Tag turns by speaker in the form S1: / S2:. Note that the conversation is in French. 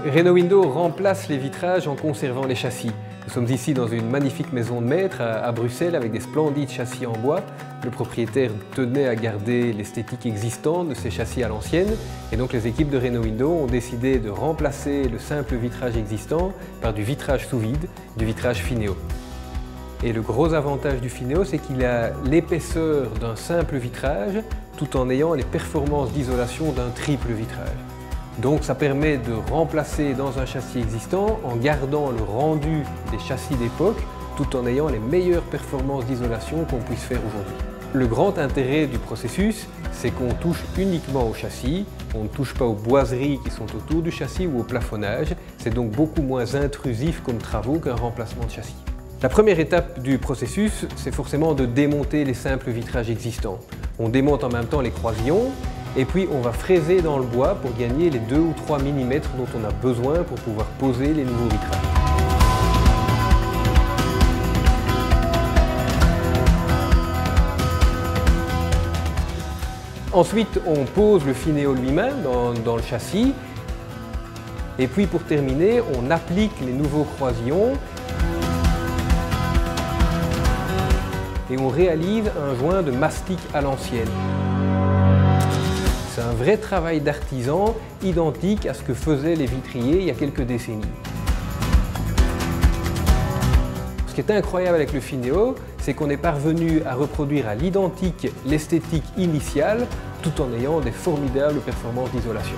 S1: Renault Window remplace les vitrages en conservant les châssis. Nous sommes ici dans une magnifique maison de maître à Bruxelles avec des splendides châssis en bois. Le propriétaire tenait à garder l'esthétique existante de ces châssis à l'ancienne et donc les équipes de Renault Window ont décidé de remplacer le simple vitrage existant par du vitrage sous vide, du vitrage Fineo. Et le gros avantage du Fineo, c'est qu'il a l'épaisseur d'un simple vitrage tout en ayant les performances d'isolation d'un triple vitrage. Donc ça permet de remplacer dans un châssis existant en gardant le rendu des châssis d'époque tout en ayant les meilleures performances d'isolation qu'on puisse faire aujourd'hui. Le grand intérêt du processus, c'est qu'on touche uniquement au châssis, on ne touche pas aux boiseries qui sont autour du châssis ou au plafonnage. C'est donc beaucoup moins intrusif comme travaux qu'un remplacement de châssis. La première étape du processus, c'est forcément de démonter les simples vitrages existants. On démonte en même temps les croisillons et puis on va fraiser dans le bois pour gagner les 2 ou 3 mm dont on a besoin pour pouvoir poser les nouveaux vitrages. Ensuite, on pose le Fineo lui-même dans le châssis et puis pour terminer, on applique les nouveaux croisillons et on réalise un joint de mastic à l'ancienne. C'est un vrai travail d'artisan, identique à ce que faisaient les vitriers il y a quelques décennies. Ce qui est incroyable avec le Fineo, c'est qu'on est parvenu à reproduire à l'identique l'esthétique initiale tout en ayant des formidables performances d'isolation.